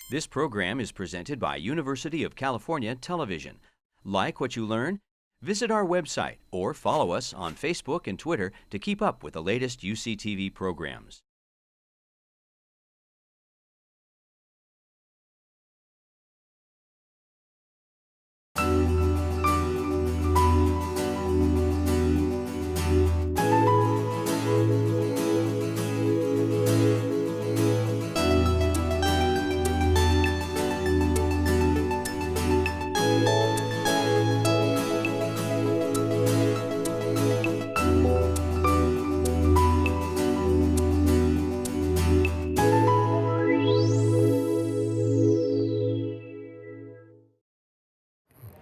This program is presented by University of California Television. Like what you learn? Visit our website or follow us on Facebook and Twitter to keep up with the latest UCTV programs.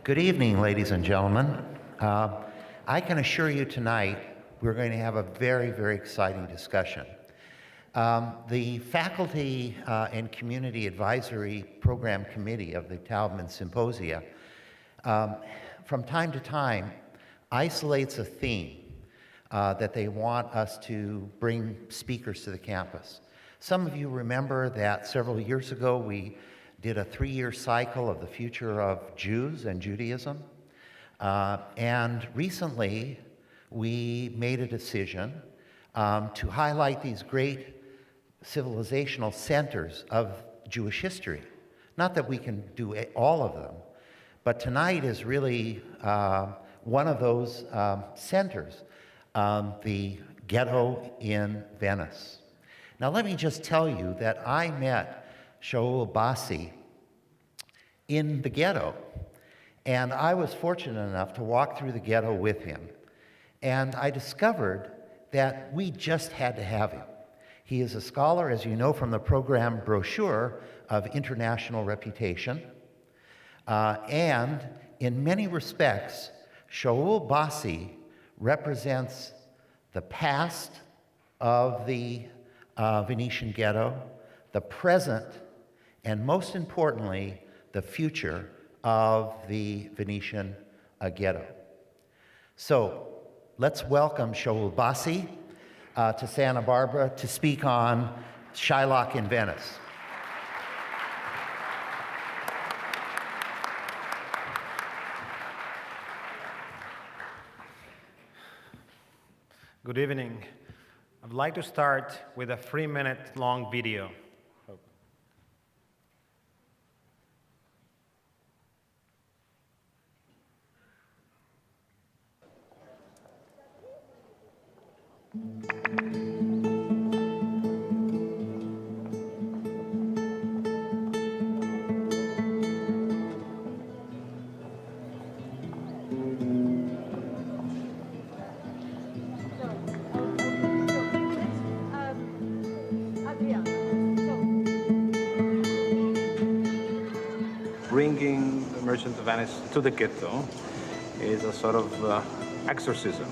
Good evening, ladies and gentlemen. I can assure you tonight we're going to have a very, very exciting discussion. The Faculty and Community Advisory Program Committee of the Taubman Symposia, from time to time, isolates a theme that they want us to bring speakers to the campus. Some of you remember that several years ago we did a 3-year cycle of the future of Jews and Judaism. And recently, we made a decision to highlight these great civilizational centers of Jewish history. Not that we can do all of them, but tonight is really one of those centers, the Ghetto in Venice. Now, let me just tell you that I met Bassy in the ghetto, and I was fortunate enough to walk through the ghetto with him, and I discovered that we just had to have him. He is a scholar, as you know from the program brochure, of international reputation, and in many respects, Bassy represents the past of the Venetian ghetto, the present, and most importantly, the future of the Venetian ghetto. So let's welcome Bassy to Santa Barbara to speak on Shylock in Venice. Good evening. I'd like to start with a 3-minute long video. Bringing the Merchant of Venice to the ghetto is a sort of exorcism.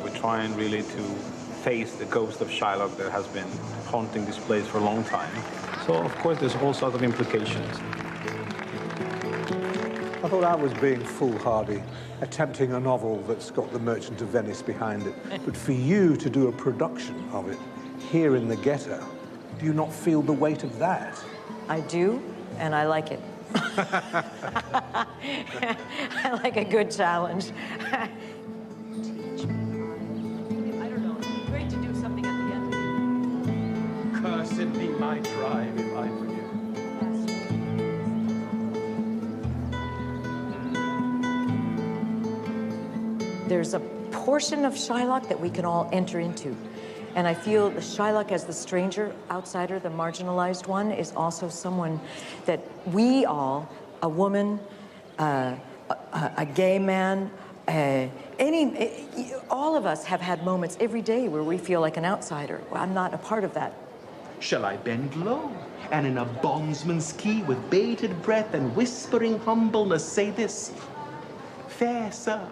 We're trying really to face the ghost of Shylock that has been haunting this place for a long time. So, of course, there's all sorts of implications. I thought I was being foolhardy, attempting a novel that's got the Merchant of Venice behind it. But for you to do a production of it here in the ghetto, do you not feel the weight of that? I do, and I like it. I like a good challenge. I don't know. It'd be great to do something at the end. Cursed be my drive if I forget. There's a portion of Shylock that we can all enter into. And I feel Shylock as the stranger, outsider, the marginalized one, is also someone that we all, a woman, a gay man, all of us have had moments every day where we feel like an outsider. Well, I'm not a part of that. Shall I bend low and in a bondsman's key with bated breath and whispering humbleness say this? Fair sir,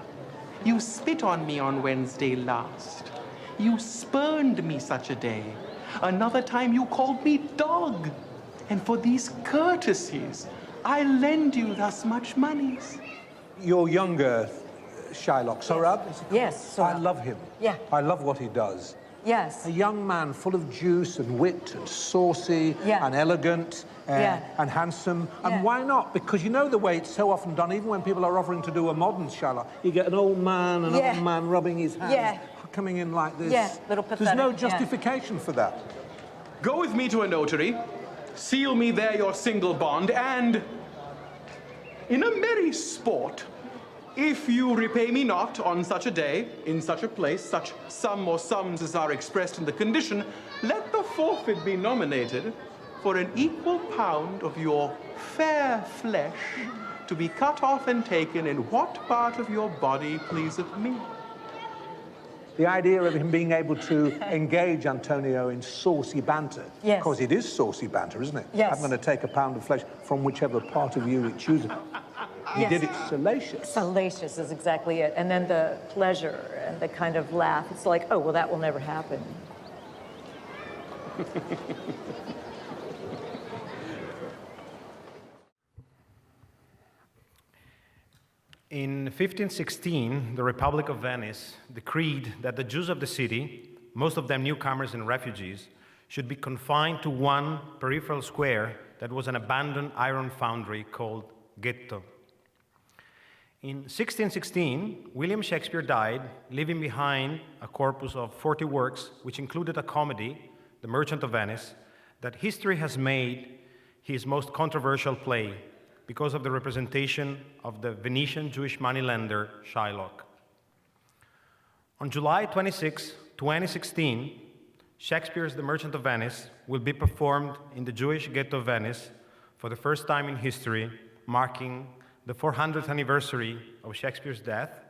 you spit on me on Wednesday last. You spurned me such a day. Another time you called me dog. And for these courtesies, I lend you thus much monies. Your younger Shylock, Sorab? Yes, Sorab. I love him. Yeah. I love what he does. Yes. A young man full of juice and wit and saucy and elegant and handsome. And why not? Because you know the way it's so often done, even when people are offering to do a modern Shylock, you get an old man rubbing his hands, coming in like this. Yeah, little pathetic. There's no justification for that. Go with me to a notary, seal me there your single bond, and in a merry sport, if you repay me not on such a day, in such a place, such sum or sums as are expressed in the condition, let the forfeit be nominated for an equal pound of your fair flesh to be cut off and taken in what part of your body pleaseth me. The idea of him being able to engage Antonio in saucy banter. Yes. Because it is saucy banter, isn't it? Yes. I'm going to take a pound of flesh from whichever part of you it chooses. He did it salacious. Salacious is exactly it. And then the pleasure and the kind of laugh. It's like, oh, well, that will never happen. In 1516, the Republic of Venice decreed that the Jews of the city, most of them newcomers and refugees, should be confined to one peripheral square that was an abandoned iron foundry called Ghetto. In 1616, William Shakespeare died, leaving behind a corpus of 40 works, which included a comedy, The Merchant of Venice, that history has made his most controversial play because of the representation of the Venetian Jewish moneylender Shylock. On July 26, 2016, Shakespeare's The Merchant of Venice will be performed in the Jewish Ghetto of Venice for the first time in history, marking the 400th anniversary of Shakespeare's death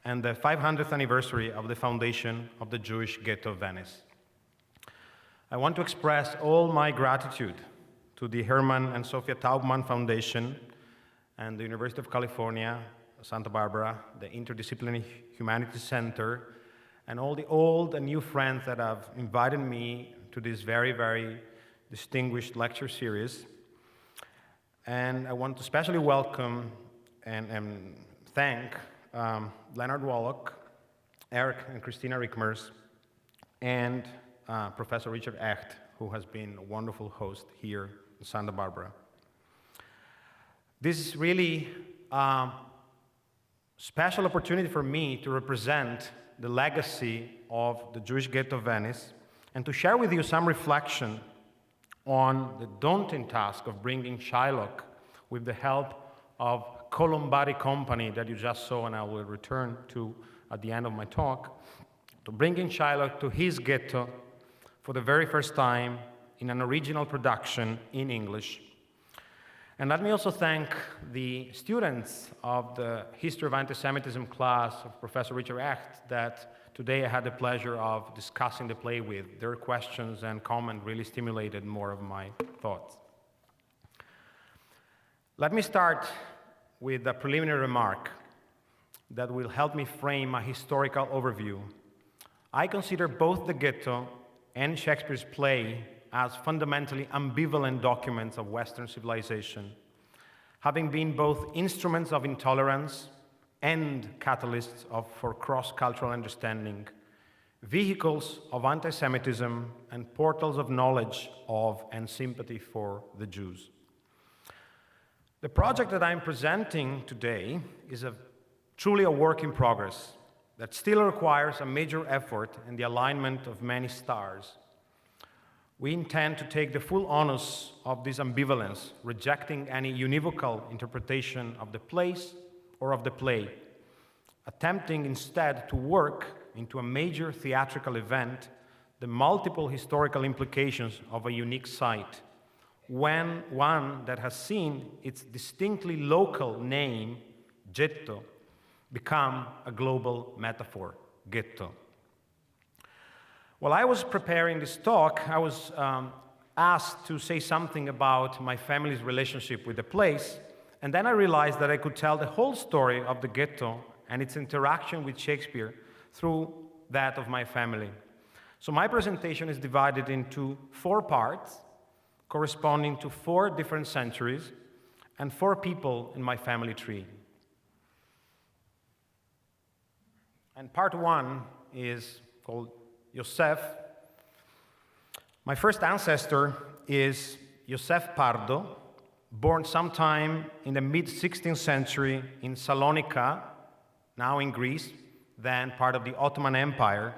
and the 500th anniversary of the foundation of the Jewish Ghetto of Venice. I want to express all my gratitude to the Hermann and Sophia Taubman Foundation and the University of California, Santa Barbara, the Interdisciplinary Humanities Center, and all the old and new friends that have invited me to this very, very distinguished lecture series. And I want to especially welcome and thank Leonard Wallach, Eric and Christina Rickmers, and Professor Richard Echt, who has been a wonderful host here in Santa Barbara. This is really a special opportunity for me to represent the legacy of the Jewish Ghetto of Venice and to share with you some reflection on the daunting task of bringing Shylock with the help of Columbari Company that you just saw and I will return to at the end of my talk, to bringing Shylock to his ghetto for the very first time in an original production in English. And let me also thank the students of the History of Anti-Semitism class of Professor Richard Echt that today I had the pleasure of discussing the play with. Their questions and comment really stimulated more of my thoughts. Let me start with a preliminary remark that will help me frame a historical overview. I consider both the Ghetto and Shakespeare's play as fundamentally ambivalent documents of Western civilization, having been both instruments of intolerance and catalysts for cross-cultural understanding, vehicles of anti-Semitism, and portals of knowledge of and sympathy for the Jews. The project that I'm presenting today is truly a work in progress that still requires a major effort and the alignment of many stars. We intend to take the full onus of this ambivalence, rejecting any univocal interpretation of the place or of the play, attempting instead to work into a major theatrical event the multiple historical implications of a unique site, when one that has seen its distinctly local name, Ghetto, become a global metaphor, Ghetto. While I was preparing this talk, I was asked to say something about my family's relationship with the place, and then I realized that I could tell the whole story of the Ghetto and its interaction with Shakespeare through that of my family. So my presentation is divided into 4 parts, corresponding to 4 different centuries and 4 people in my family tree. And part 1 is called Yosef. My first ancestor is Yosef Pardo, born sometime in the mid-16th century in Salonika, now in Greece, then part of the Ottoman Empire,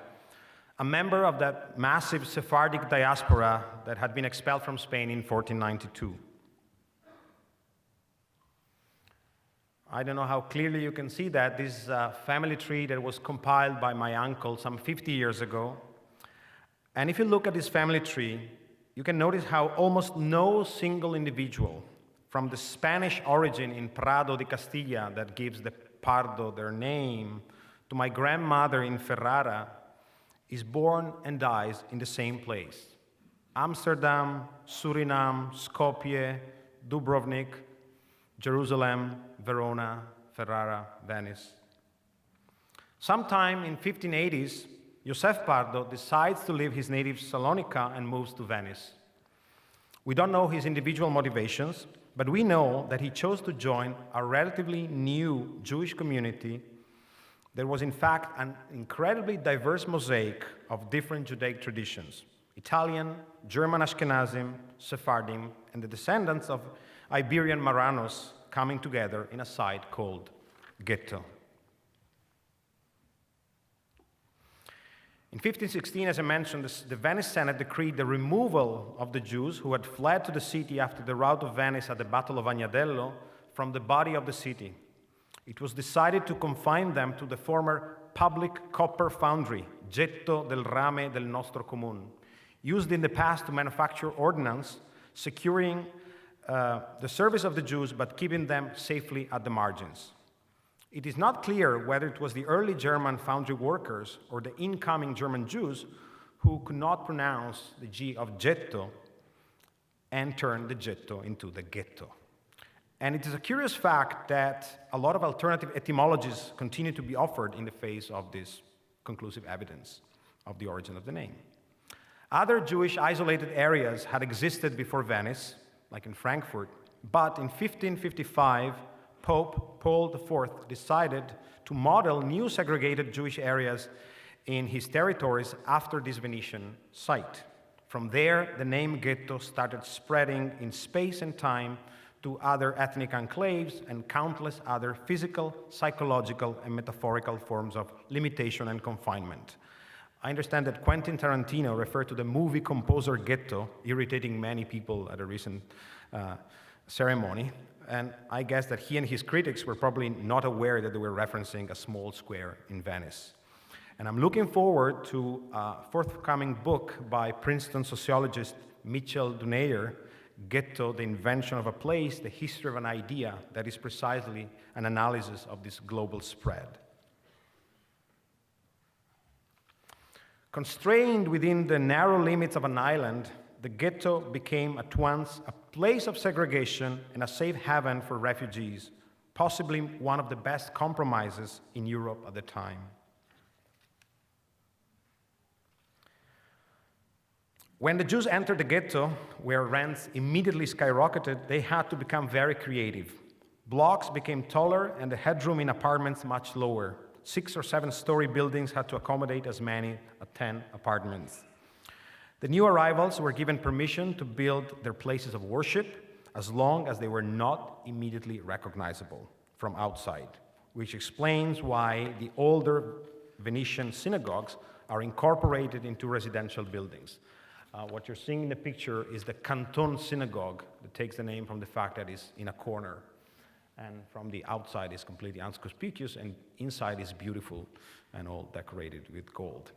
a member of that massive Sephardic diaspora that had been expelled from Spain in 1492. I don't know how clearly you can see that. This is a family tree that was compiled by my uncle some 50 years ago. And if you look at this family tree, you can notice how almost no single individual from the Spanish origin in Pardo de Castilla that gives the Pardo their name, to my grandmother in Ferrara, is born and dies in the same place. Amsterdam, Suriname, Skopje, Dubrovnik, Jerusalem, Verona, Ferrara, Venice. Sometime in 1580s, Yosef Pardo decides to leave his native Salonika and moves to Venice. We don't know his individual motivations, but we know that he chose to join a relatively new Jewish community. There was, in fact, an incredibly diverse mosaic of different Judaic traditions: Italian, German Ashkenazim, Sephardim, and the descendants of Iberian Marranos coming together in a site called Ghetto. In 1516, as I mentioned, the Venice Senate decreed the removal of the Jews who had fled to the city after the rout of Venice at the Battle of Agnadello from the body of the city. It was decided to confine them to the former public copper foundry, Ghetto del Rame del Nostro Comune, used in the past to manufacture ordnance, securing the service of the Jews but keeping them safely at the margins. It is not clear whether it was the early German foundry workers or the incoming German Jews who could not pronounce the G of Ghetto and turned the Ghetto into the ghetto. And it is a curious fact that a lot of alternative etymologies continue to be offered in the face of this conclusive evidence of the origin of the name. Other Jewish isolated areas had existed before Venice, like in Frankfurt, but in 1555, Pope Paul IV decided to model new segregated Jewish areas in his territories after this Venetian site. From there, the name ghetto started spreading in space and time to other ethnic enclaves and countless other physical, psychological, and metaphorical forms of limitation and confinement. I understand that Quentin Tarantino referred to the movie composer Ghetto, irritating many people at a recent ceremony, and I guess that he and his critics were probably not aware that they were referencing a small square in Venice. And I'm looking forward to a forthcoming book by Princeton sociologist Mitchell Dunayer, Ghetto, the Invention of a Place, the History of an Idea, that is precisely an analysis of this global spread. Constrained within the narrow limits of an island, the ghetto became at once a place of segregation and a safe haven for refugees, possibly one of the best compromises in Europe at the time. When the Jews entered the ghetto, where rents immediately skyrocketed, they had to become very creative. Blocks became taller and the headroom in apartments much lower. 6 or 7 story buildings had to accommodate as many as 10 apartments. The new arrivals were given permission to build their places of worship as long as they were not immediately recognizable from outside, which explains why the older Venetian synagogues are incorporated into residential buildings. What you're seeing in the picture is the Canton Synagogue that takes the name from the fact that it's in a corner. And from the outside is completely inconspicuous, and inside is beautiful and all decorated with gold.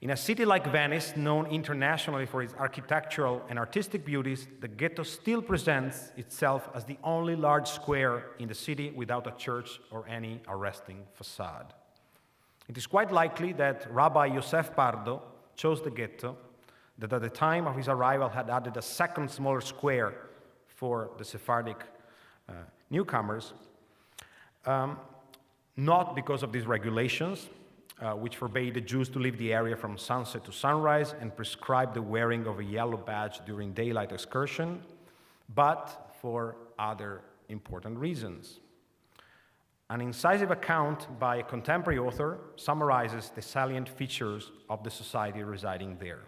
In a city like Venice, known internationally for its architectural and artistic beauties, the ghetto still presents itself as the only large square in the city without a church or any arresting facade. It is quite likely that Rabbi Yosef Pardo chose the ghetto, that at the time of his arrival had added a second smaller square for the Sephardic newcomers, not because of these regulations, which forbade the Jews to leave the area from sunset to sunrise and prescribed the wearing of a yellow badge during daylight excursion, but for other important reasons. An incisive account by a contemporary author summarizes the salient features of the society residing there.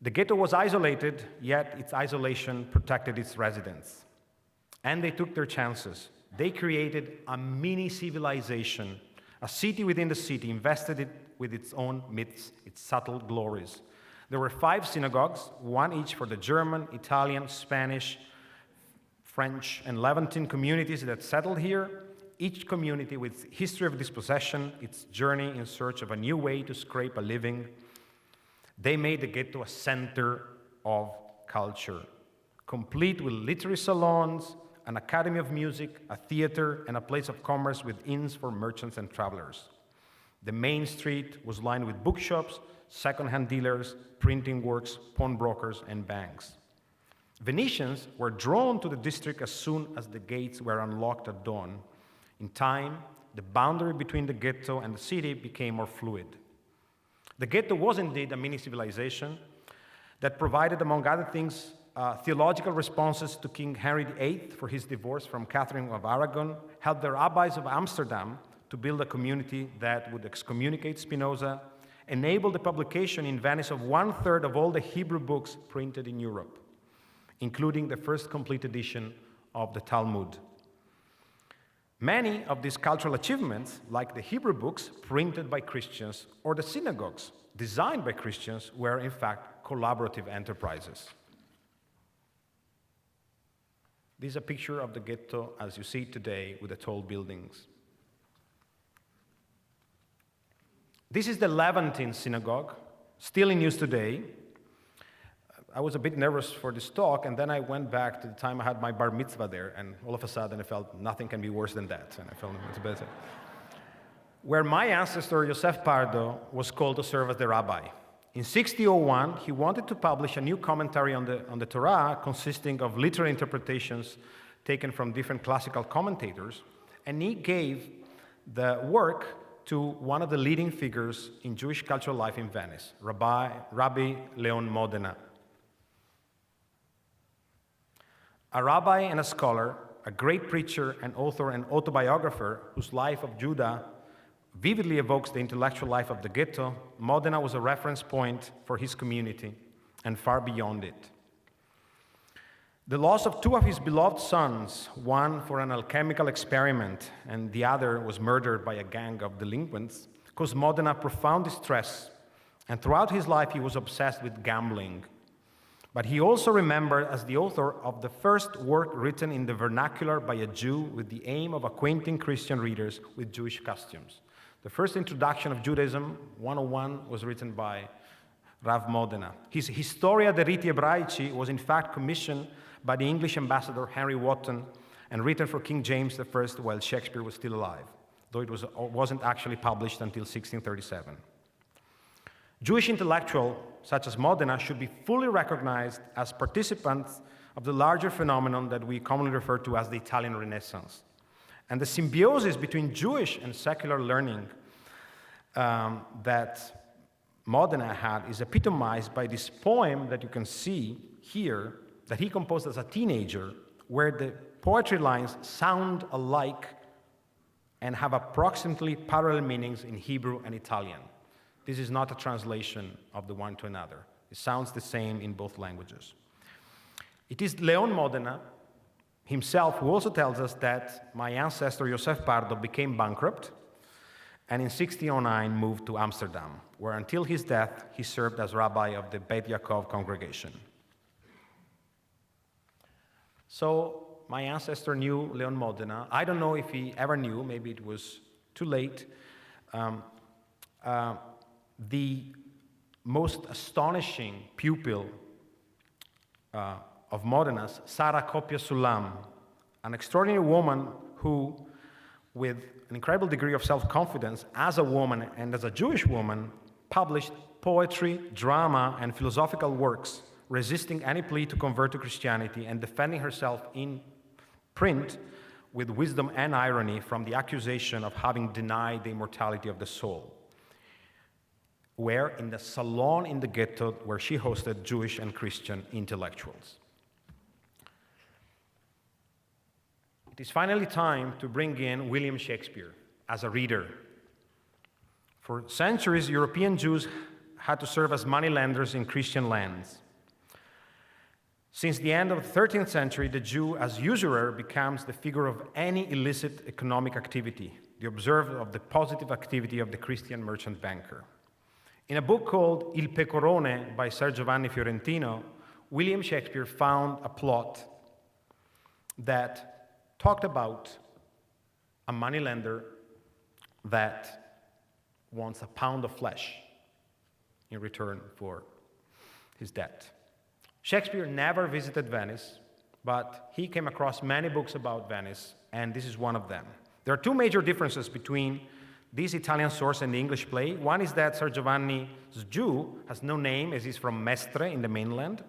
The ghetto was isolated, yet its isolation protected its residents. And they took their chances. They created a mini civilization, a city within the city, invested it with its own myths, its subtle glories. There were 5 synagogues, one each for the German, Italian, Spanish, French, and Levantine communities that settled here, each community with its history of dispossession, its journey in search of a new way to scrape a living. They made the ghetto a center of culture, complete with literary salons, an academy of music, a theater, and a place of commerce with inns for merchants and travelers. The main street was lined with bookshops, second-hand dealers, printing works, pawnbrokers, and banks. Venetians were drawn to the district as soon as the gates were unlocked at dawn. In time, the boundary between the ghetto and the city became more fluid. The ghetto was indeed a mini-civilization that provided, among other things, theological responses to King Henry VIII for his divorce from Catherine of Aragon, helped the rabbis of Amsterdam to build a community that would excommunicate Spinoza, enabled the publication in Venice of 1/3 of all the Hebrew books printed in Europe, including the first complete edition of the Talmud. Many of these cultural achievements, like the Hebrew books printed by Christians or the synagogues designed by Christians, were in fact collaborative enterprises. This is a picture of the ghetto as you see it today with the tall buildings. This is the Levantine synagogue, still in use today. I was a bit nervous for this talk, and then I went back to the time I had my bar mitzvah there, and all of a sudden I felt nothing can be worse than that, and I felt much better. Where my ancestor, Yosef Pardo, was called to serve as the rabbi. In 1601, he wanted to publish a new commentary on the Torah consisting of literal interpretations taken from different classical commentators, and he gave the work to one of the leading figures in Jewish cultural life in Venice, Rabbi Leon Modena. A rabbi and a scholar, a great preacher and author and autobiographer whose life of Judah vividly evokes the intellectual life of the ghetto, Modena was a reference point for his community and far beyond it. The loss of 2 of his beloved sons, one for an alchemical experiment and the other was murdered by a gang of delinquents, caused Modena profound distress, and throughout his life he was obsessed with gambling. But he also remembered as the author of the first work written in the vernacular by a Jew with the aim of acquainting Christian readers with Jewish costumes. The first introduction of Judaism, 101, was written by Rav Modena. His Historia dei Riti Ebraici was in fact commissioned by the English ambassador Henry Wotton and written for King James I while Shakespeare was still alive, though it wasn't actually published until 1637. Jewish intellectuals such as Modena should be fully recognized as participants of the larger phenomenon that we commonly refer to as the Italian Renaissance. And the symbiosis between Jewish and secular learning that Modena had is epitomized by this poem that you can see here that he composed as a teenager, where the poetry lines sound alike and have approximately parallel meanings in Hebrew and Italian. This is not a translation of the one to another. It sounds the same in both languages. It is Leon Modena himself who also tells us that my ancestor Yosef Pardo became bankrupt and in 1609 moved to Amsterdam, where until his death he served as rabbi of the Beit Yaakov congregation. So my ancestor knew Leon Modena. I don't know if he ever knew, maybe it was too late. The most astonishing pupil of Modena's, Sara Copia Sulam, an extraordinary woman who, with an incredible degree of self-confidence as a woman and as a Jewish woman, published poetry, drama, and philosophical works, resisting any plea to convert to Christianity and defending herself in print with wisdom and irony from the accusation of having denied the immortality of the soul. Where? In the salon in the ghetto where she hosted Jewish and Christian intellectuals. it is finally time to bring in William Shakespeare as a reader. For centuries, European Jews had to serve as moneylenders in Christian lands. Since the end of the 13th century, the Jew as usurer becomes the figure of any illicit economic activity, the observer of the positive activity of the Christian merchant banker. In a book called Il Pecorone by Ser Giovanni Fiorentino, William Shakespeare found a plot that talked about a moneylender that wants a pound of flesh in return for his debt. Shakespeare never visited Venice, but he came across many books about Venice, and this is one of them. There are two major differences between this Italian source and the English play. One is that Ser Giovanni's Jew has no name, as he's from Mestre in the mainland.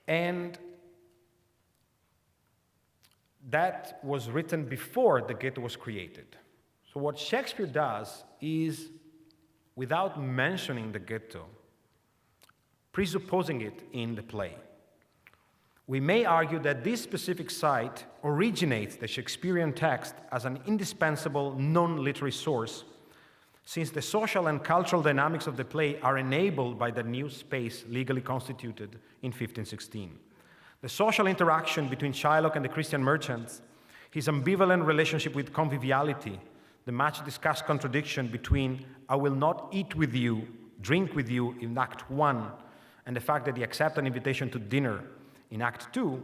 And that was written before the Ghetto was created. So what Shakespeare does is, without mentioning the Ghetto, presupposing it in the play. We may argue that this specific site originates the Shakespearean text as an indispensable non-literary source, since the social and cultural dynamics of the play are enabled by the new space legally constituted in 1516. The social interaction between Shylock and the Christian merchants, his ambivalent relationship with conviviality, the much discussed contradiction between I will not eat with you, drink with you in Act 1, and the fact that he accepts an invitation to dinner in Act 2,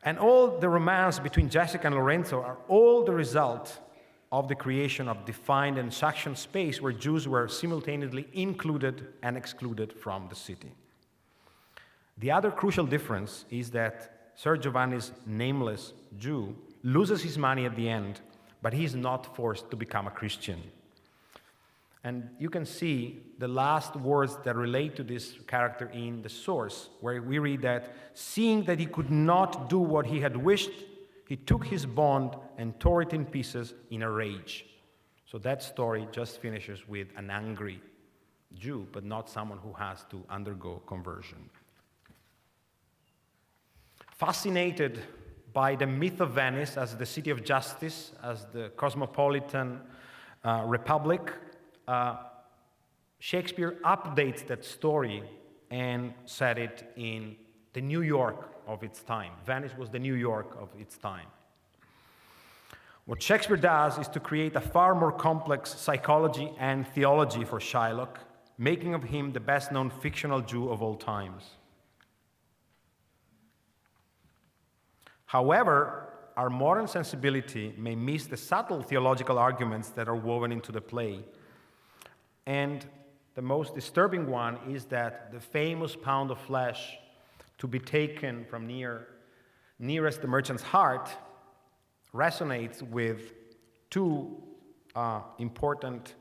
and all the romance between Jessica and Lorenzo are all the result of the creation of defined and sanctioned space where Jews were simultaneously included and excluded from the city. The other crucial difference is that Ser Giovanni's nameless Jew loses his money at the end, but he is not forced to become a Christian. And you can see the last words that relate to this character in the source, where we read that, seeing that he could not do what he had wished, he took his bond and tore it in pieces in a rage. So that story just finishes with an angry Jew, but not someone who has to undergo conversion. Fascinated by the myth of Venice as the city of justice, as the cosmopolitan republic, Shakespeare updates that story and set it in the New York of its time. Venice was the New York of its time. What Shakespeare does is to create a far more complex psychology and theology for Shylock, making of him the best-known fictional Jew of all times. However, our modern sensibility may miss the subtle theological arguments that are woven into the play. And the most disturbing one is that the famous pound of flesh to be taken from nearest the merchant's heart resonates with two important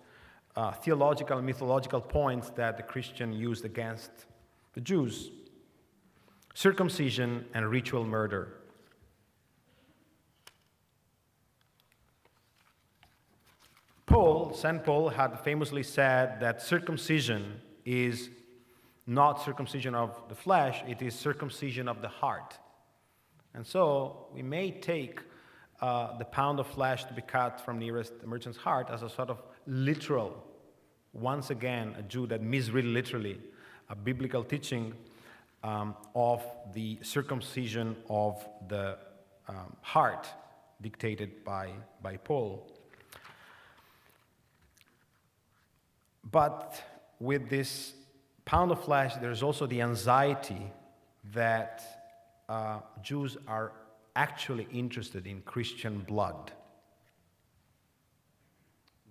theological and mythological points that the Christian used against the Jews: circumcision and ritual murder. St. Paul had famously said that circumcision is not circumcision of the flesh, it is circumcision of the heart. And so we may take the pound of flesh to be cut from nearest the merchant's heart as a sort of literal, once again, a Jew that misread literally a biblical teaching of the circumcision of the heart dictated by Paul. But with this pound of flesh, there's also the anxiety that Jews are actually interested in Christian blood.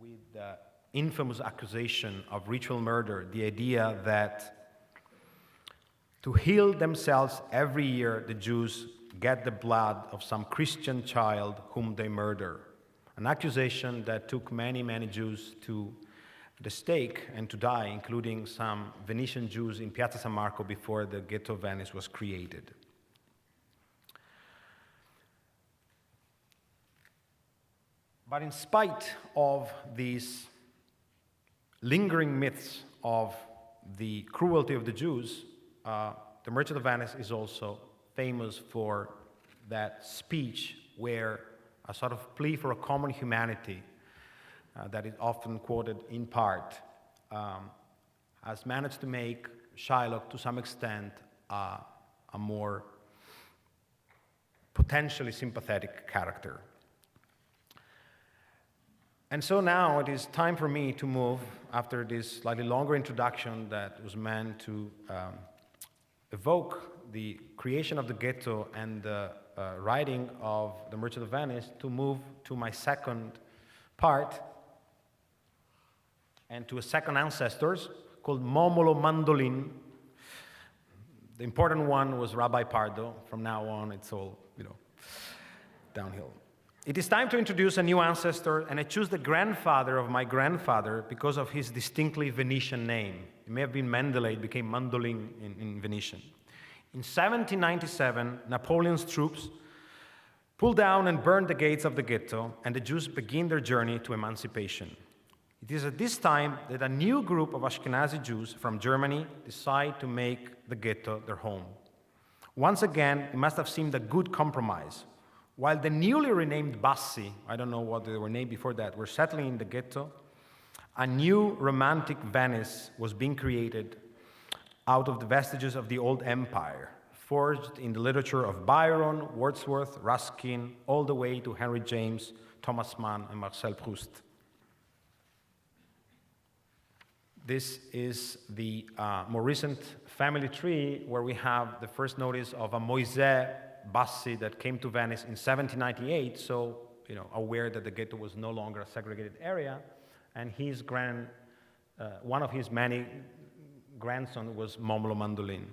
With the infamous accusation of ritual murder, the idea that to heal themselves every year, the Jews get the blood of some Christian child whom they murder. An accusation that took many, many Jews to the stake and to die, including some Venetian Jews in Piazza San Marco before the Ghetto of Venice was created. But in spite of these lingering myths of the cruelty of the Jews, the Merchant of Venice is also famous for that speech where a sort of plea for a common humanity that is often quoted in part has managed to make Shylock, to some extent, a more potentially sympathetic character. And so now it is time for me to move, after this slightly longer introduction that was meant to evoke the creation of the ghetto and the writing of The Merchant of Venice, to move to my second part and to a second ancestors called Mandolin. The important one was Rabbi Pardo. From now on, it's all, downhill. It is time to introduce a new ancestor, and I choose the grandfather of my grandfather because of his distinctly Venetian name. It may have been Mandolin, it became Mandolin in Venetian. In 1797, Napoleon's troops pulled down and burned the gates of the ghetto, and the Jews begin their journey to emancipation. It is at this time that a new group of Ashkenazi Jews from Germany decide to make the ghetto their home. Once again, it must have seemed a good compromise. While the newly renamed Bassy, I don't know what they were named before that, were settling in the ghetto, a new romantic Venice was being created out of the vestiges of the old empire, forged in the literature of Byron, Wordsworth, Ruskin, all the way to Henry James, Thomas Mann, and Marcel Proust. This is the more recent family tree where we have the first notice of a Moïse Bassy that came to Venice in 1798, so aware that the ghetto was no longer a segregated area, and his one of his many grandson was Momolo Mandolin.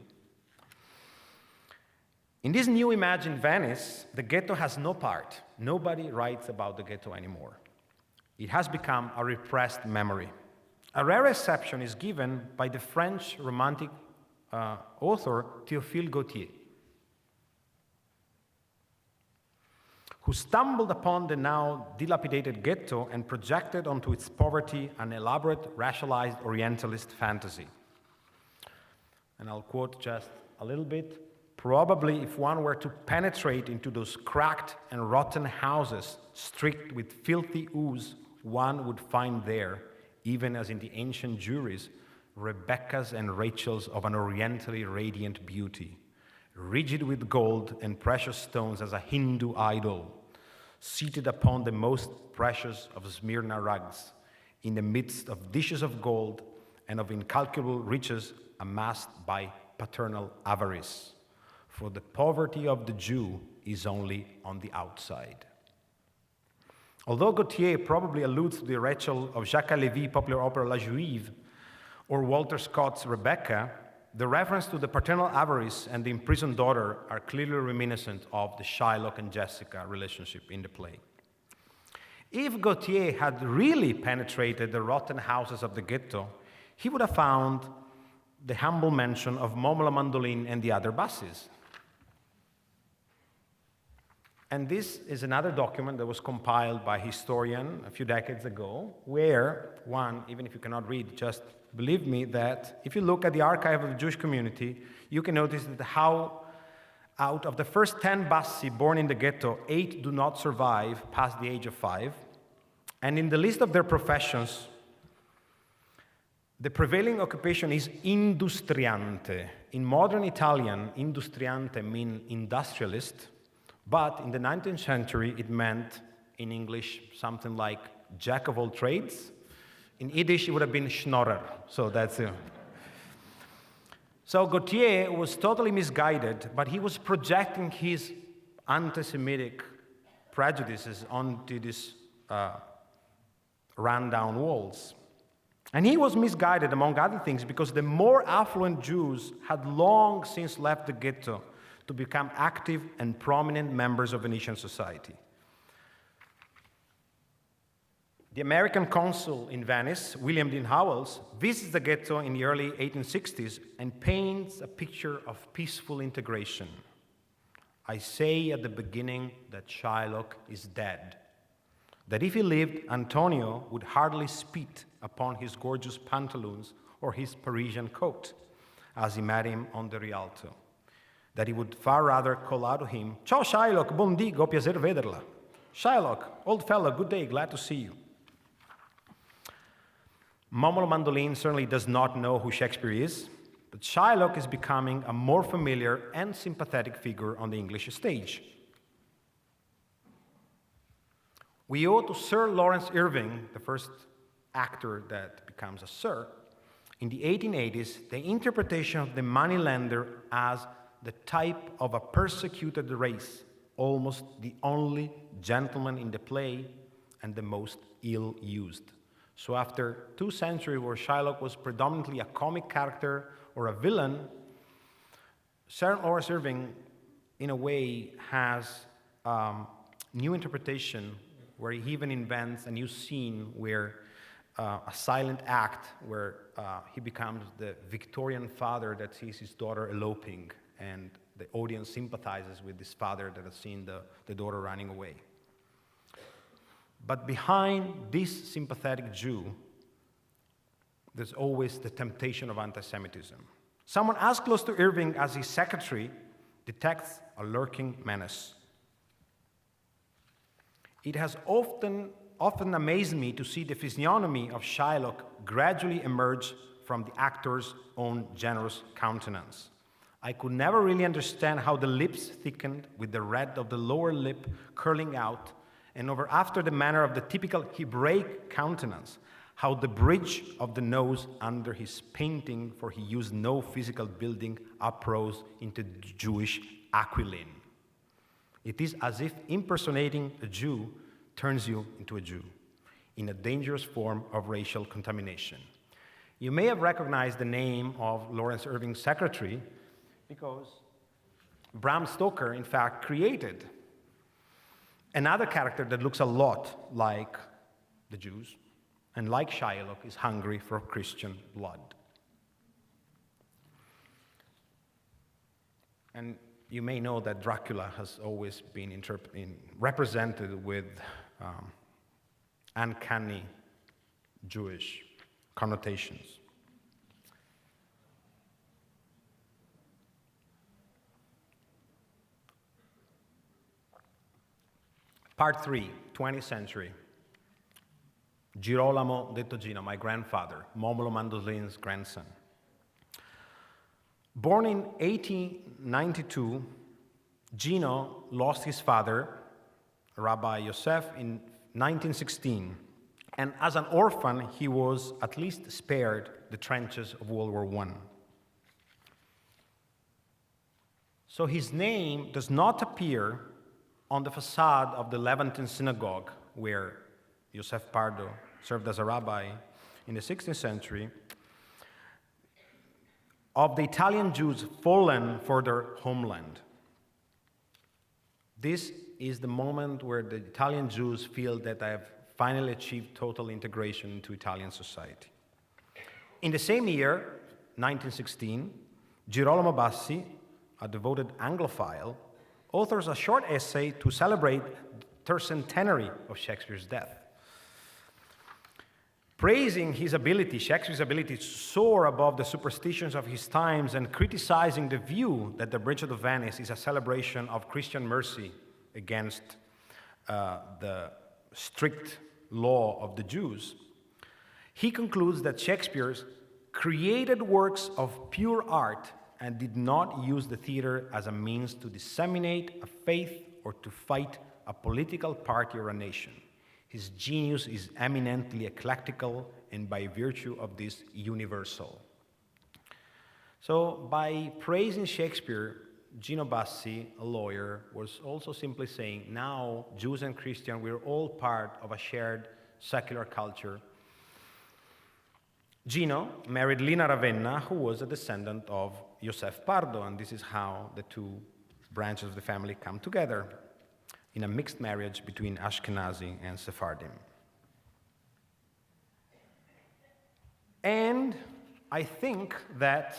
In this new imagined Venice, the ghetto has no part. Nobody writes about the ghetto anymore. It has become a repressed memory. A rare exception is given by the French Romantic author Théophile Gautier, who stumbled upon the now dilapidated ghetto and projected onto its poverty an elaborate, racialized Orientalist fantasy. And I'll quote just a little bit. Probably if one were to penetrate into those cracked and rotten houses streaked with filthy ooze, one would find there, even as in the ancient Juries, Rebeccas and Rachels of an orientally radiant beauty, rigid with gold and precious stones as a Hindu idol, seated upon the most precious of Smyrna rugs, in the midst of dishes of gold and of incalculable riches amassed by paternal avarice. For the poverty of the Jew is only on the outside. Although Gautier probably alludes to the Rachel of Jacques Lévy's popular opera La Juive or Walter Scott's Rebecca, the reference to the paternal avarice and the imprisoned daughter are clearly reminiscent of the Shylock and Jessica relationship in the play. If Gautier had really penetrated the rotten houses of the ghetto, he would have found the humble mention of Momolo Mandolin and the other Bassys. And this is another document that was compiled by a historian a few decades ago, where one, even if you cannot read, just believe me that if you look at the archive of the Jewish community, you can notice that how out of the first 10 Bassy born in the ghetto, 8 do not survive past the age of 5. And in the list of their professions, the prevailing occupation is industriante. In modern Italian, industriante means industrialist, but in the 19th century, it meant, in English, something like jack of all trades. In Yiddish, it would have been schnorrer, so that's it. So Gautier was totally misguided, but he was projecting his anti-Semitic prejudices onto these rundown walls. And he was misguided, among other things, because the more affluent Jews had long since left the ghetto to become active and prominent members of Venetian society. The American consul in Venice, William Dean Howells, visits the ghetto in the early 1860s and paints a picture of peaceful integration. I say at the beginning that Shylock is dead, that if he lived, Antonio would hardly spit upon his gorgeous pantaloons or his Parisian coat as he met him on the Rialto. that he would far rather call out to him, "Ciao Shylock, buon dì, go piacer vederla." Shylock, old fellow, good day, glad to see you. Mandolin certainly does not know who Shakespeare is, but Shylock is becoming a more familiar and sympathetic figure on the English stage. We owe to Sir Lawrence Irving, the first actor that becomes a Sir, in the 1880s, the interpretation of the moneylender as the type of a persecuted race, almost the only gentleman in the play and the most ill-used. So after 2 centuries where Shylock was predominantly a comic character or a villain, Sir Lawrence Irving, in a way, has new interpretation where he even invents a new scene where a silent act where he becomes the Victorian father that sees his daughter eloping, and the audience sympathizes with this father that has seen the daughter running away. But behind this sympathetic Jew, there's always the temptation of anti-Semitism. Someone as close to Irving as his secretary detects a lurking menace. It has often amazed me to see the physiognomy of Shylock gradually emerge from the actor's own generous countenance. I could never really understand how the lips thickened with the red of the lower lip curling out, and after the manner of the typical Hebraic countenance, how the bridge of the nose under his painting, for he used no physical building, uprose into Jewish aquiline. It is as if impersonating a Jew turns you into a Jew, in a dangerous form of racial contamination. You may have recognized the name of Lawrence Irving's secretary because Bram Stoker, in fact, created another character that looks a lot like the Jews, and like Shylock, is hungry for Christian blood. And you may know that Dracula has always been represented with uncanny Jewish connotations. Part 3, 20th century. Girolamo detto Gino, my grandfather, Momolo Mandolin's grandson. Born in 1892, Gino lost his father, Rabbi Yosef, in 1916, and as an orphan, he was at least spared the trenches of World War I. So his name does not appear on the facade of the Levantine synagogue, where Yosef Pardo served as a rabbi in the 16th century, of the Italian Jews fallen for their homeland. This is the moment where the Italian Jews feel that they have finally achieved total integration into Italian society. In the same year, 1916, Girolamo Bassy, a devoted Anglophile, authors a short essay to celebrate the tercentenary of Shakespeare's death. Praising his ability, Shakespeare's ability to soar above the superstitions of his times, and criticizing the view that the Bridge of Venice is a celebration of Christian mercy against the strict law of the Jews, he concludes that Shakespeare created works of pure art and did not use the theater as a means to disseminate a faith or to fight a political party or a nation. His genius is eminently eclectical and by virtue of this universal. So by praising Shakespeare, Gino Bassy, a lawyer, was also simply saying, now Jews and Christians, we're all part of a shared secular culture. Gino married Lina Ravenna, who was a descendant of Yosef Pardo, and this is how the two branches of the family come together in a mixed marriage between Ashkenazi and Sephardim. And I think that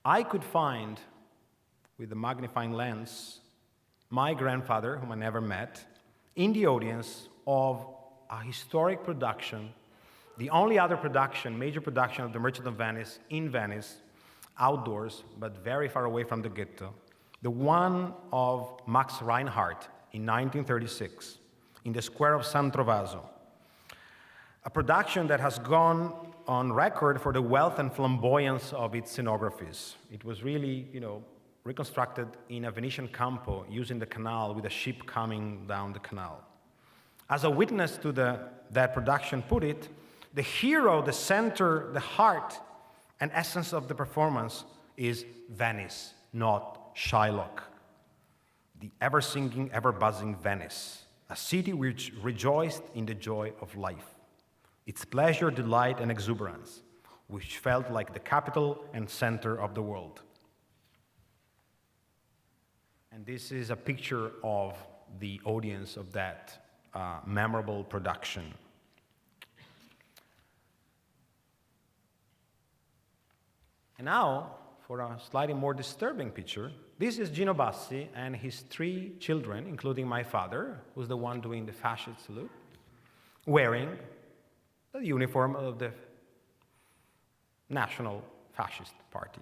I could find, with a magnifying lens, my grandfather, whom I never met, in the audience of a historic production, the only other production, major production of The Merchant of Venice in Venice, outdoors, but very far away from the ghetto, the one of Max Reinhardt in 1936, in the square of San Trovaso, a production that has gone on record for the wealth and flamboyance of its scenographies. It was really, reconstructed in a Venetian campo using the canal with a ship coming down the canal. As a witness to that production put it, the hero, the center, the heart, and essence of the performance is Venice, not Shylock. The ever-singing, ever-buzzing Venice, a city which rejoiced in the joy of life, its pleasure, delight, and exuberance, which felt like the capital and center of the world. And this is a picture of the audience of that memorable production. And now, for a slightly more disturbing picture, this is Gino Bassy and his 3 children, including my father, who's the one doing the fascist salute, wearing the uniform of the National Fascist Party.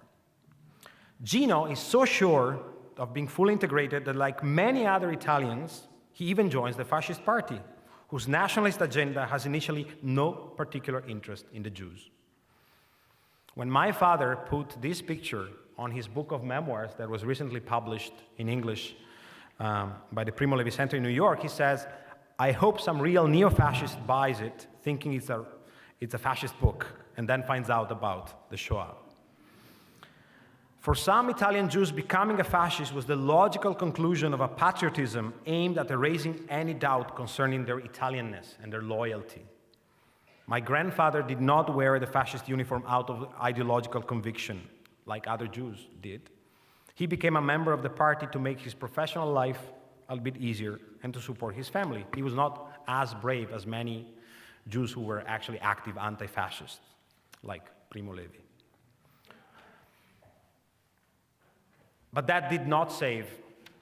Gino is so sure of being fully integrated that, like many other Italians, he even joins the fascist party, whose nationalist agenda has initially no particular interest in the Jews. When my father put this picture on his book of memoirs that was recently published in English by the Primo Levi Center in New York, he says, "I hope some real neo-fascist buys it, thinking it's a fascist book, and then finds out about the Shoah." For some Italian Jews, becoming a fascist was the logical conclusion of a patriotism aimed at erasing any doubt concerning their Italianness and their loyalty. My grandfather did not wear the fascist uniform out of ideological conviction, like other Jews did. He became a member of the party to make his professional life a bit easier and to support his family. He was not as brave as many Jews who were actually active anti-fascists, like Primo Levi. But that did not save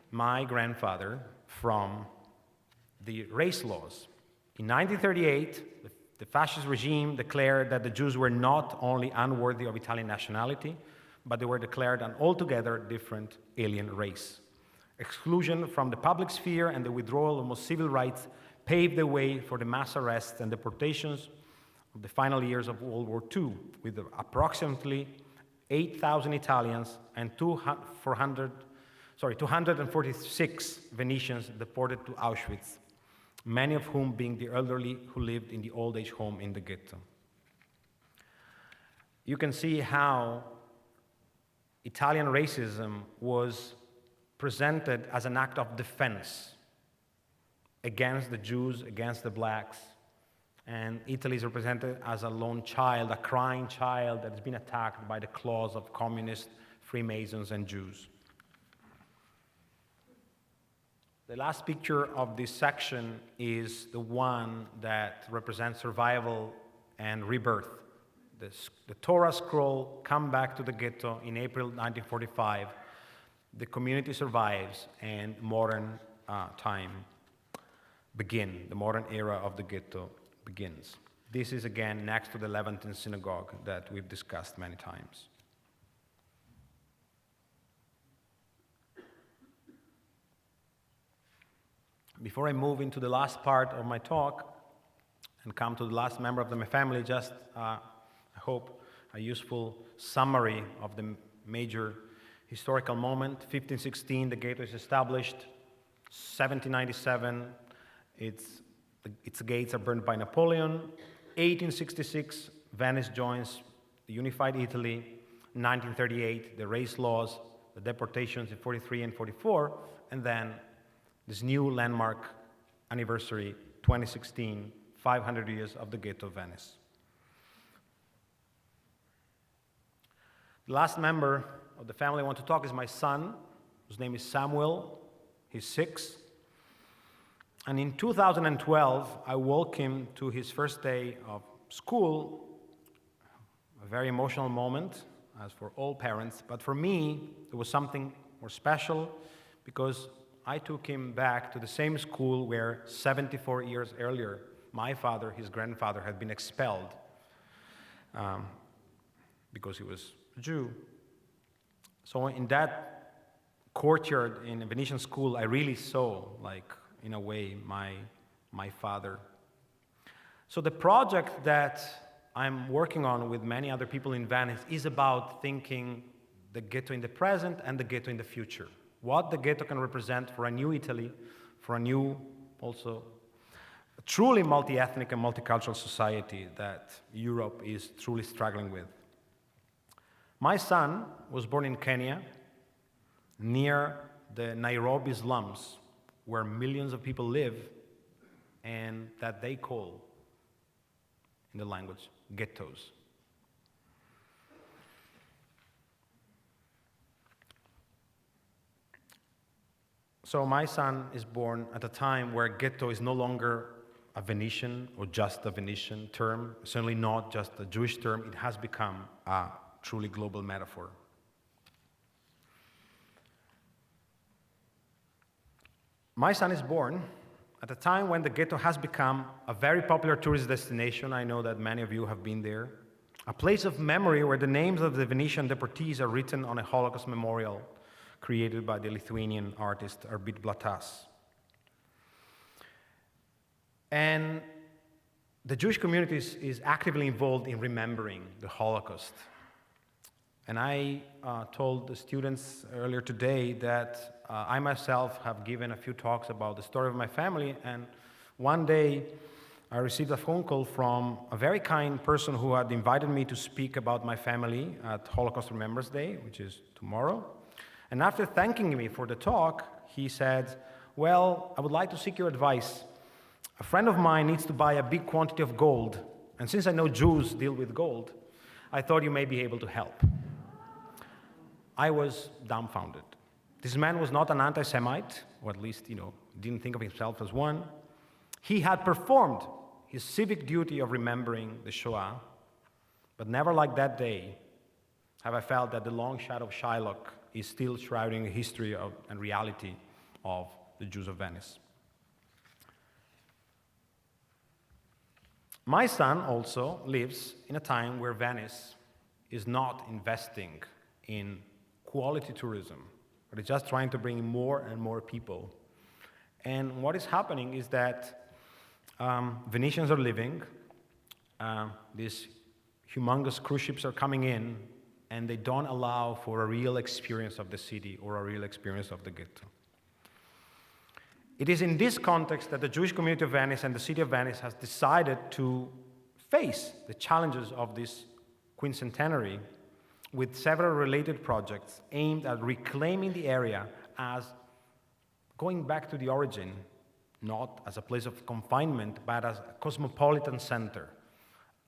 my grandfather from the race laws. In 1938, the fascist regime declared that the Jews were not only unworthy of Italian nationality, but they were declared an altogether different alien race. Exclusion from the public sphere and the withdrawal of most civil rights paved the way for the mass arrests and deportations of the final years of World War II, with approximately 8,000 Italians and 246 Venetians deported to Auschwitz, many of whom being the elderly who lived in the old age home in the ghetto. You can see how Italian racism was presented as an act of defense against the Jews, against the blacks, and Italy is represented as a lone child, a crying child that has been attacked by the claws of communists, Freemasons, and Jews. The last picture of this section is the one that represents survival and rebirth. The Torah scroll come back to the ghetto in April 1945. The community survives and modern time begin. The modern era of the ghetto begins. This is again next to the Levantine synagogue that we've discussed many times. Before I move into the last part of my talk and come to the last member of my family, just I hope a useful summary of the major historical moment. 1516, the ghetto is established. 1797, its gates are burned by Napoleon. 1866, Venice joins the unified Italy. 1938, the race laws, the deportations in 43 and 44, and then this new landmark anniversary, 2016, 500 years of the Ghetto of Venice. The last member of the family I want to talk is my son, whose name is Samuel. He's 6. And in 2012, I woke him to his first day of school, a very emotional moment, as for all parents. But for me, it was something more special because I took him back to the same school where 74 years earlier, my father, his grandfather, had been expelled because he was a Jew. So in that courtyard in a Venetian school, I really saw, like, in a way, my father. So the project that I'm working on with many other people in Venice is about thinking the ghetto in the present and the ghetto in the future. What the ghetto can represent for a new Italy, for a new, also, truly multi-ethnic and multicultural society that Europe is truly struggling with. My son was born in Kenya, near the Nairobi slums, where millions of people live, and that they call, in the language, ghettos. So my son is born at a time where ghetto is no longer a Venetian or just a Venetian term, certainly not just a Jewish term. It has become a truly global metaphor. My son is born at a time when the ghetto has become a very popular tourist destination. I know that many of you have been there. A place of memory where the names of the Venetian deportees are written on a Holocaust memorial created by the Lithuanian artist Arbit Blatas. And the Jewish community is actively involved in remembering the Holocaust. And I told the students earlier today that I myself have given a few talks about the story of my family, and one day I received a phone call from a very kind person who had invited me to speak about my family at Holocaust Remembrance Day, which is tomorrow. And after thanking me for the talk, he said, "Well, I would like to seek your advice. A friend of mine needs to buy a big quantity of gold, and since I know Jews deal with gold, I thought you may be able to help." I was dumbfounded. This man was not an anti-Semite, or at least, didn't think of himself as one. He had performed his civic duty of remembering the Shoah, but never like that day have I felt that the long shadow of Shylock is still shrouding the history and reality of the Jews of Venice. My son also lives in a time where Venice is not investing in quality tourism, but it's just trying to bring more and more people. And what is happening is that Venetians are leaving, these humongous cruise ships are coming in, and they don't allow for a real experience of the city or a real experience of the ghetto. It is in this context that the Jewish community of Venice and the city of Venice has decided to face the challenges of this quincentenary with several related projects aimed at reclaiming the area as going back to the origin, not as a place of confinement, but as a cosmopolitan center,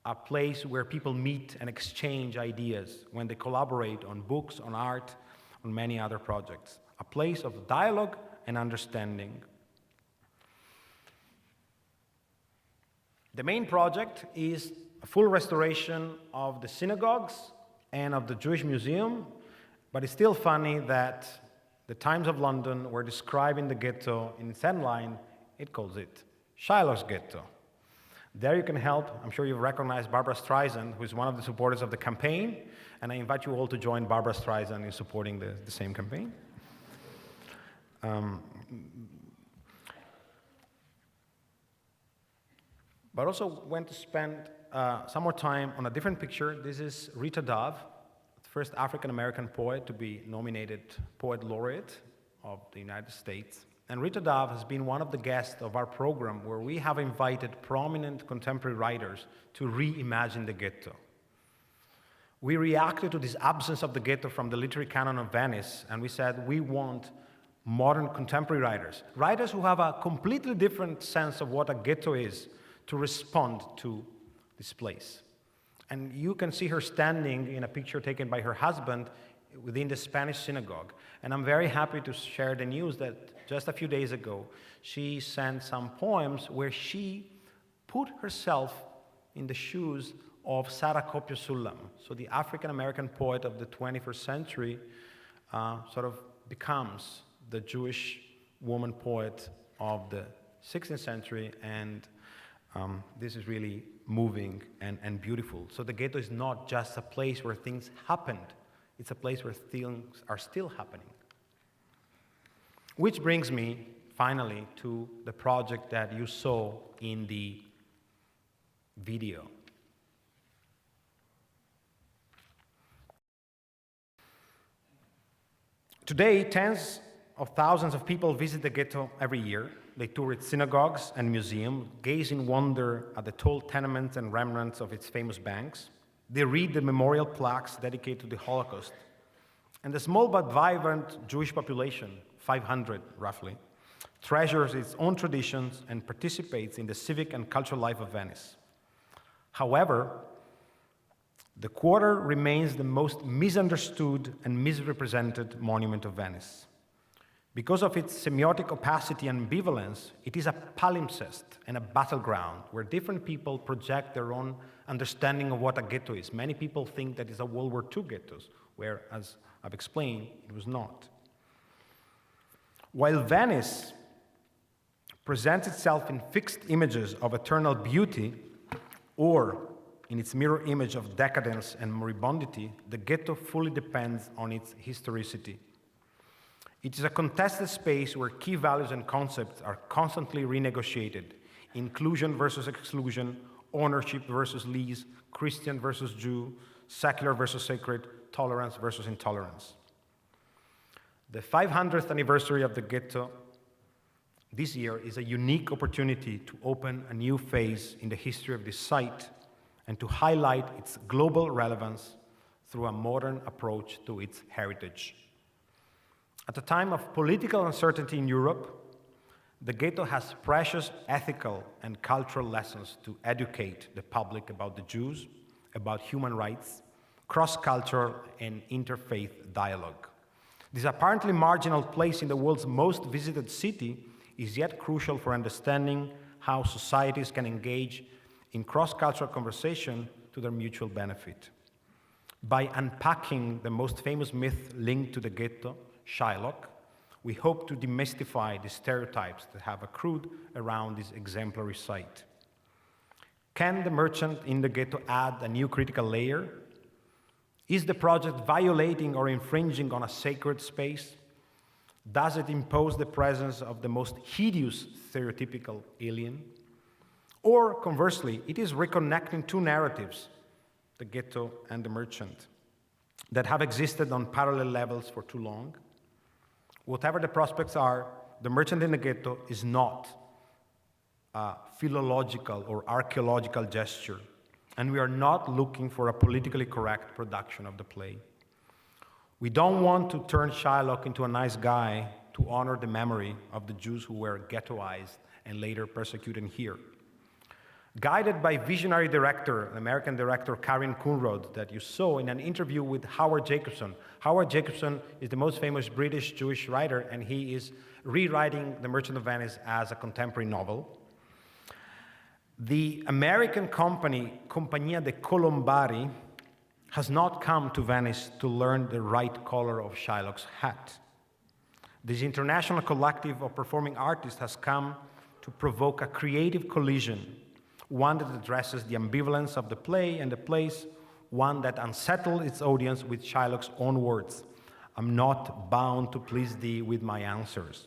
a place where people meet and exchange ideas when they collaborate on books, on art, on many other projects, a place of dialogue and understanding. The main project is a full restoration of the synagogues and of the Jewish Museum, but it's still funny that the Times of London were describing the ghetto in its headline, it calls it Shylock's Ghetto. There you can help. I'm sure you've recognized Barbara Streisand, who is one of the supporters of the campaign, and I invite you all to join Barbara Streisand in supporting the same campaign. But also went to spend some more time on a different picture. This is Rita Dove, the first African-American poet to be nominated Poet Laureate of the United States. And Rita Dove has been one of the guests of our program where we have invited prominent contemporary writers to reimagine the ghetto. We reacted to this absence of the ghetto from the literary canon of Venice, and we said we want modern contemporary writers who have a completely different sense of what a ghetto is, to respond to this place. And you can see her standing in a picture taken by her husband within the Spanish synagogue. And I'm very happy to share the news that just a few days ago, she sent some poems where she put herself in the shoes of Sara Copio Sullam. So the African-American poet of the 21st century sort of becomes the Jewish woman poet of the 16th century, and this is really moving and beautiful. So the ghetto is not just a place where things happened. It's a place where things are still happening. Which brings me, finally, to the project that you saw in the video. Today, tens of thousands of people visit the ghetto every year. They tour its synagogues and museums, gaze in wonder at the tall tenements and remnants of its famous banks. They read the memorial plaques dedicated to the Holocaust. And the small but vibrant Jewish population, 500 roughly, treasures its own traditions and participates in the civic and cultural life of Venice. However, the quarter remains the most misunderstood and misrepresented monument of Venice. Because of its semiotic opacity and ambivalence, it is a palimpsest and a battleground where different people project their own understanding of what a ghetto is. Many people think that it's a World War II ghettos, where, as I've explained, it was not. While Venice presents itself in fixed images of eternal beauty, or in its mirror image of decadence and moribundity, the ghetto fully depends on its historicity. It is a contested space where key values and concepts are constantly renegotiated: inclusion versus exclusion, ownership versus lease, Christian versus Jew, secular versus sacred, tolerance versus intolerance. The 500th anniversary of the ghetto this year is a unique opportunity to open a new phase in the history of this site and to highlight its global relevance through a modern approach to its heritage. At a time of political uncertainty in Europe, the ghetto has precious ethical and cultural lessons to educate the public about the Jews, about human rights, cross-cultural and interfaith dialogue. This apparently marginal place in the world's most visited city is yet crucial for understanding how societies can engage in cross-cultural conversation to their mutual benefit. By unpacking the most famous myth linked to the ghetto, Shylock, we hope to demystify the stereotypes that have accrued around this exemplary site. Can the merchant in the ghetto add a new critical layer? Is the project violating or infringing on a sacred space? Does it impose the presence of the most hideous stereotypical alien? Or conversely, it is reconnecting two narratives, the ghetto and the merchant, that have existed on parallel levels for too long? Whatever the prospects are, the merchant in the ghetto is not a philological or archaeological gesture, and we are not looking for a politically correct production of the play. We don't want to turn Shylock into a nice guy to honor the memory of the Jews who were ghettoized and later persecuted here. Guided by visionary director, American director Karin Kunrod, that you saw in an interview with Howard Jacobson. Howard Jacobson is the most famous British Jewish writer, and he is rewriting The Merchant of Venice as a contemporary novel. The American company, Compagnia de Colombari, has not come to Venice to learn the right color of Shylock's hat. This international collective of performing artists has come to provoke a creative collision, one that addresses the ambivalence of the play and the place, one that unsettled its audience with Shylock's own words: "I'm not bound to please thee with my answers."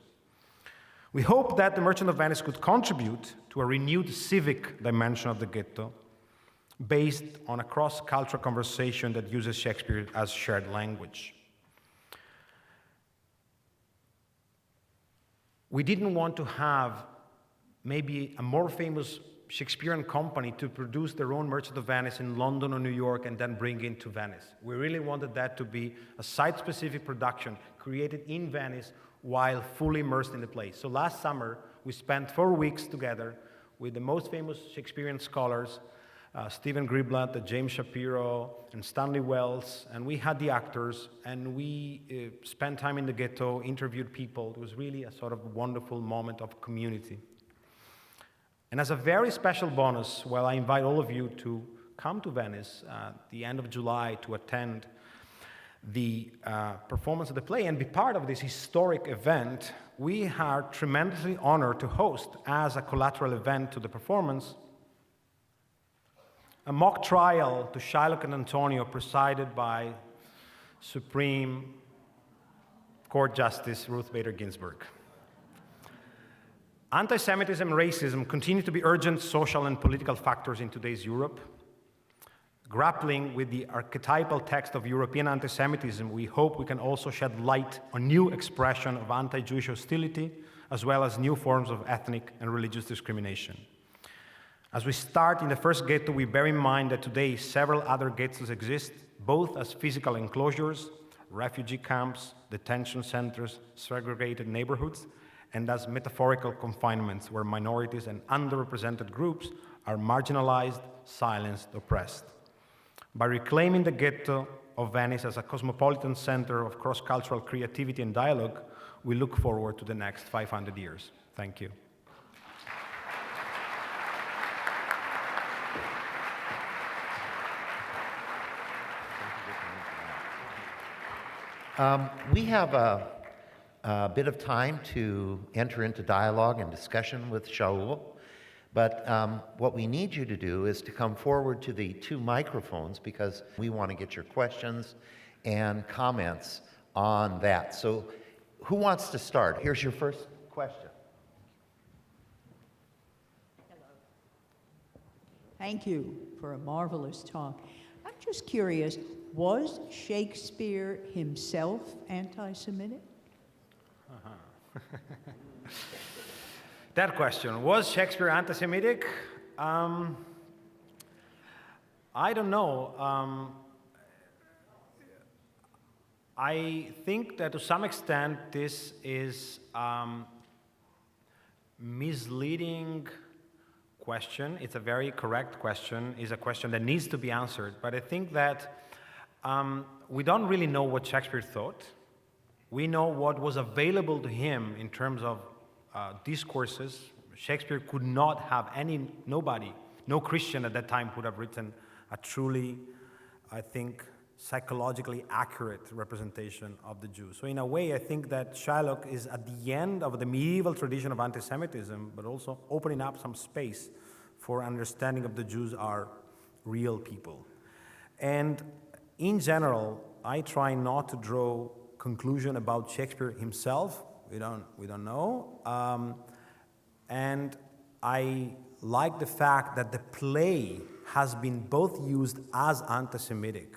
We hope that The Merchant of Venice could contribute to a renewed civic dimension of the ghetto, based on a cross-cultural conversation that uses Shakespeare as shared language. We didn't want to have maybe a more famous Shakespearean company to produce their own Merchant of Venice in London or New York and then bring it to Venice. We really wanted that to be a site-specific production created in Venice while fully immersed in the place. So last summer, we spent 4 weeks together with the most famous Shakespearean scholars, Stephen Griblatt, James Shapiro, and Stanley Wells, and we had the actors, and we spent time in the ghetto, interviewed people. It was really a sort of wonderful moment of community. And as a very special bonus, well, I invite all of you to come to Venice at the end of July to attend the performance of the play and be part of this historic event. We are tremendously honored to host, as a collateral event to the performance, a mock trial to Shylock and Antonio presided by Supreme Court Justice Ruth Bader Ginsburg. Anti-Semitism and racism continue to be urgent social and political factors in today's Europe. Grappling with the archetypal text of European anti-Semitism, we hope we can also shed light on new expression of anti-Jewish hostility, as well as new forms of ethnic and religious discrimination. As we start in the first ghetto, we bear in mind that today several other ghettos exist, both as physical enclosures, refugee camps, detention centers, segregated neighborhoods, and as metaphorical confinements where minorities and underrepresented groups are marginalized, silenced, oppressed. By reclaiming the ghetto of Venice as a cosmopolitan center of cross-cultural creativity and dialogue, we look forward to the next 500 years. Thank you. We have a bit of time to enter into dialogue and discussion with Shaul, but what we need you to do is to come forward to the two microphones because we want to get your questions and comments on that. So who wants to start? Here's your first question. Thank you for a marvelous talk. I'm just curious, was Shakespeare himself anti-Semitic? That question, was Shakespeare anti-Semitic? I don't know. I think that to some extent this is misleading question. It's a very correct question. It's a question that needs to be answered. But I think that we don't really know what Shakespeare thought. We know what was available to him in terms of discourses. Shakespeare could not have no Christian at that time could have written a truly, I think, psychologically accurate representation of the Jews. So in a way, I think that Shylock is at the end of the medieval tradition of anti-Semitism, but also opening up some space for understanding of the Jews are real people. And in general, I try not to draw conclusion about Shakespeare himself. We don't know. And I like the fact that the play has been both used as anti-Semitic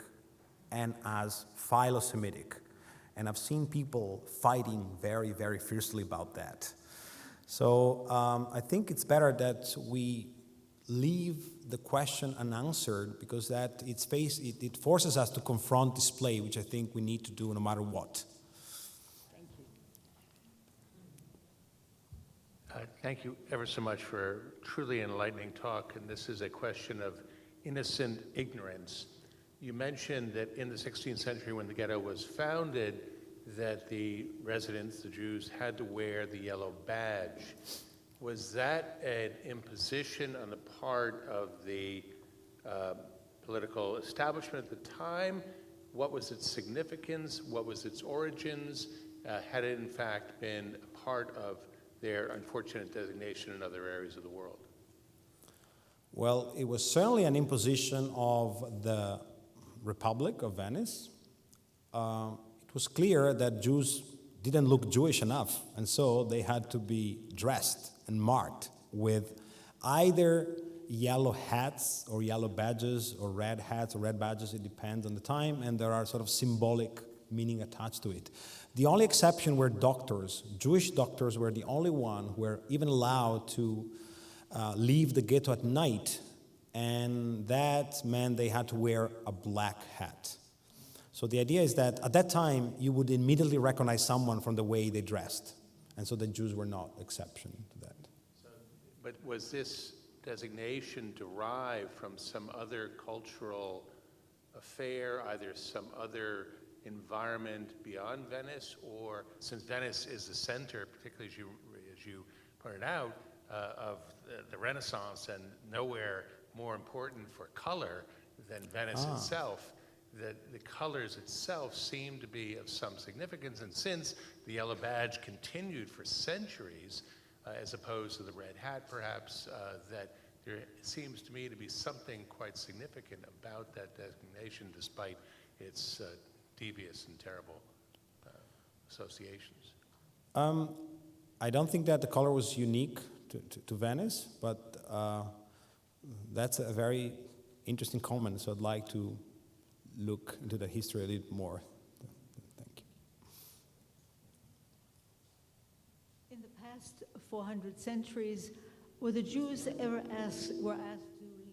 and as philo-Semitic. And I've seen people fighting very, very fiercely about that. So I think it's better that we leave the question unanswered because that it forces us to confront this play, which I think we need to do no matter what. Thank you. Thank you ever so much for a truly enlightening talk. And this is a question of innocent ignorance. You mentioned that in the 16th century when the ghetto was founded, that the residents, the Jews, had to wear the yellow badge. Was that an imposition on the part of the political establishment at the time? What was its significance? What was its origins? Had it in fact been a part of their unfortunate designation in other areas of the world? Well, it was certainly an imposition of the Republic of Venice. It was clear that Jews didn't look Jewish enough, and so they had to be dressed and marked with either yellow hats or yellow badges or red hats or red badges, it depends on the time, and there are sort of symbolic meaning attached to it. The only exception were doctors. Jewish doctors were the only one who were even allowed to leave the ghetto at night, and that meant they had to wear a black hat. So the idea is that at that time, you would immediately recognize someone from the way they dressed. And so the Jews were not exception to that. But was this designation derived from some other cultural affair, either some other environment beyond Venice, or since Venice is the center, particularly as you pointed out, of the Renaissance and nowhere more important for color than Venice itself, that the colors itself seem to be of some significance, and since the yellow badge continued for centuries, as opposed to the red hat perhaps, that there seems to me to be something quite significant about that designation despite its devious and terrible associations. I don't think that the color was unique to Venice, but that's a very interesting comment, so I'd like to look into the history a little more. Thank you. In the past 400 centuries, were the Jews ever asked to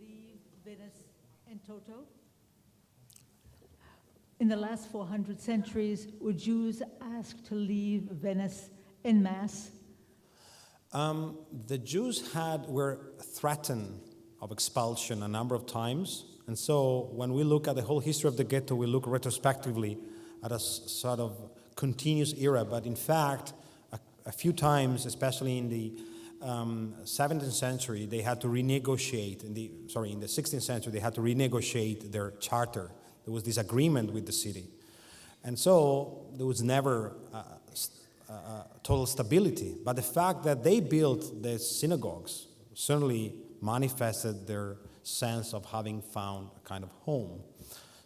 leave Venice in toto? In the last 400 centuries, were Jews asked to leave Venice en masse? The Jews were threatened of expulsion a number of times, and so when we look at the whole history of the ghetto, we look retrospectively at a sort of continuous era, but in fact, a few times, especially in the 17th century, they had to renegotiate, in the 16th century, they had to renegotiate their charter. There was this agreement with the city. And so there was never total stability. But the fact that they built the synagogues certainly manifested their sense of having found a kind of home.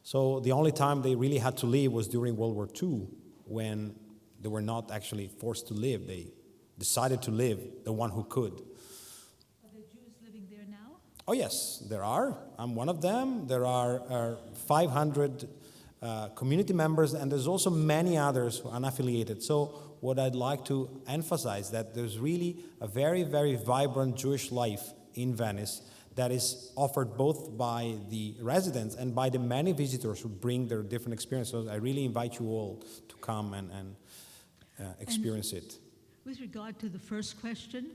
So the only time they really had to leave was during World War II, when they were not actually forced to live. They decided to live, the one who could. Are there Jews living there now? Oh yes, there are. I'm one of them. There are 500 community members, and there's also many others who are unaffiliated. So what I'd like to emphasize that there's really a very, very vibrant Jewish life in Venice that is offered both by the residents and by the many visitors who bring their different experiences. I really invite you all to come and experience it. With regard to the first question,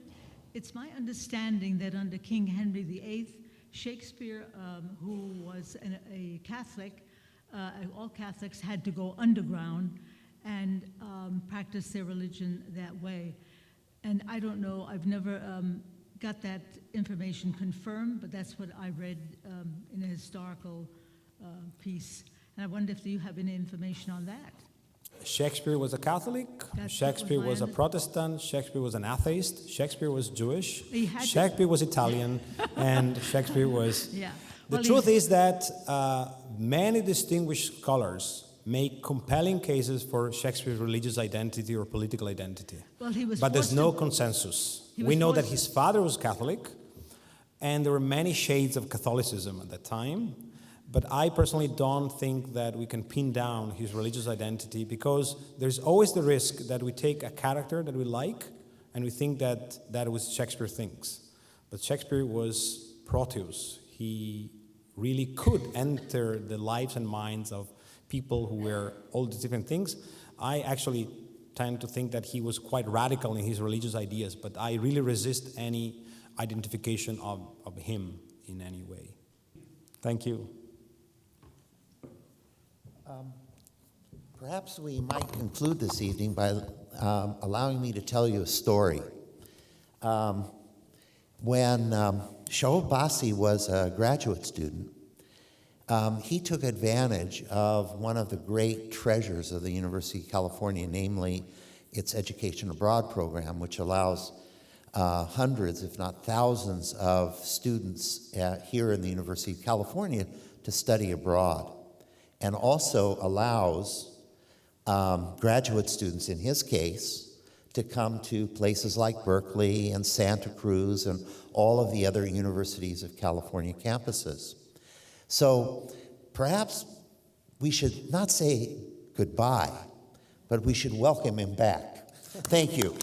it's my understanding that under King Henry VIII, Shakespeare, who was a Catholic, all Catholics had to go underground and practice their religion that way. And I don't know, I've never got that information confirmed, but that's what I read in a historical piece. And I wonder if you have any information on that. Shakespeare was a Catholic, Shakespeare was a Protestant, Shakespeare was an atheist, Shakespeare was Jewish, Shakespeare was Italian, and Shakespeare was... Yeah. The truth is that many distinguished scholars make compelling cases for Shakespeare's religious identity or political identity. Well, he was but there's no consensus. We know that his father was Catholic, and there were many shades of Catholicism at that time. But I personally don't think that we can pin down his religious identity, because there's always the risk that we take a character that we like and we think that that was Shakespeare thinks. But Shakespeare was Proteus. He really could enter the lives and minds of people who were all these different things. I actually tend to think that he was quite radical in his religious ideas, but I really resist any identification of him in any way. Thank you. Perhaps we might conclude this evening by allowing me to tell you a story. When Shaul Bassy was a graduate student, he took advantage of one of the great treasures of the University of California, namely its Education Abroad program, which allows hundreds, if not thousands, of students here in the University of California to study abroad, and also allows graduate students, in his case, to come to places like Berkeley and Santa Cruz and all of the other universities of California campuses. So perhaps we should not say goodbye, but we should welcome him back. Thank you.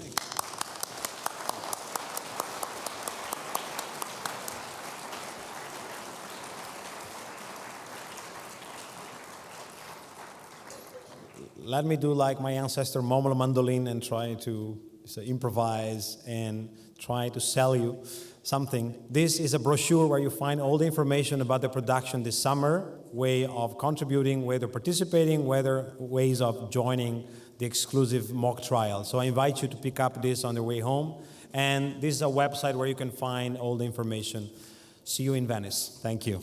Let me do like my ancestor Momo the Mandolin and try to improvise and try to sell you something. This is a brochure where you find all the information about the production this summer, way of contributing, way of participating, ways of joining the exclusive mock trial. So I invite you to pick up this on the way home. And this is a website where you can find all the information. See you in Venice. Thank you.